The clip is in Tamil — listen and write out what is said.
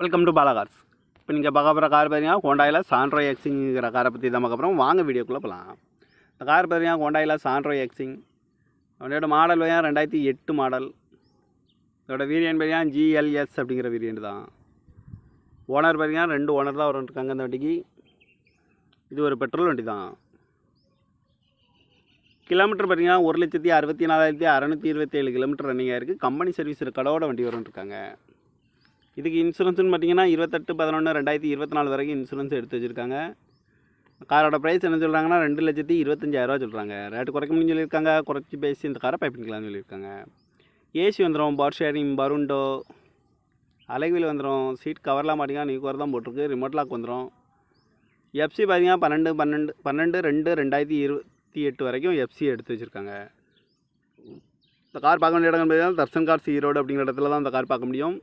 Welcome to Bala cars. இப்போ நீங்கள் பார்க்க போகிற கார் பார்த்தீங்கன்னா ஹோண்டாயில் சாண்ட்ரோ எக்ஸிங்கிற காரை பற்றி தான் பார்க்க போகிறோம். வாங்க வீடியோக்குள்ளே போகலாம். இந்த கார் பார்த்தீங்கன்னா ஹோண்டாயில் சாண்ட்ரோ எக்ஸிங். அதோட மாடல் பார்த்தீங்கன்னா 2008 மாடல். இதோட வேரியன்ட் பார்த்தீங்கன்னா GLS அப்படிங்கிற வேரியன்ட் தான். ஓனர் பார்த்தீங்கன்னா 2 ஓனர் தான் இருக்காங்க இந்த வண்டிக்கு. இது ஒரு பெட்ரோல் வண்டி தான். கிலோமீட்டர் பார்த்தீங்கன்னா 1,64,627 கிலோமீட்டர் ரன்னிங் ஆகிருக்கு. கம்பெனி சர்வீஸ் கடவோட வண்டி இருக்காங்க. இதுக்கு இன்சூரன்ஸ்னு பார்த்தீங்கன்னா 28/11/2024 வரைக்கும் இன்சூரன்ஸ் எடுத்து வச்சுருக்காங்க. காரோட ப்ரைஸ் என்ன சொல்கிறாங்கன்னா 2,25,000 சொல்கிறாங்க. ரேட்டு குறைக்க முடியும்னு சொல்லியிருக்காங்க. குறைச்சி பேசி இந்த காரை பைப்பிங்கலாம்னு சொல்லியிருக்காங்க. ஏசி வந்துடும், பவர் ஷேரிங், பருண்டோ, அலைவில் வந்துடும். சீட் கவர்லாம் பார்த்தீங்கன்னா நியூ கவர் தான் போட்டிருக்கு. ரிமோட் லாக் வந்துடும். எஃப்சி பார்த்தீங்கன்னா 12/12/2028 வரைக்கும் எஃப்சி எடுத்து வச்சுருக்காங்க. இந்த கார் பார்க்க வேண்டிய இடங்கள் பார்த்தீங்கன்னா தர்சன் கார்ஸ் ஈரோடு அப்படிங்கிற இடத்துல தான் இந்த கார் பார்க்க முடியும்.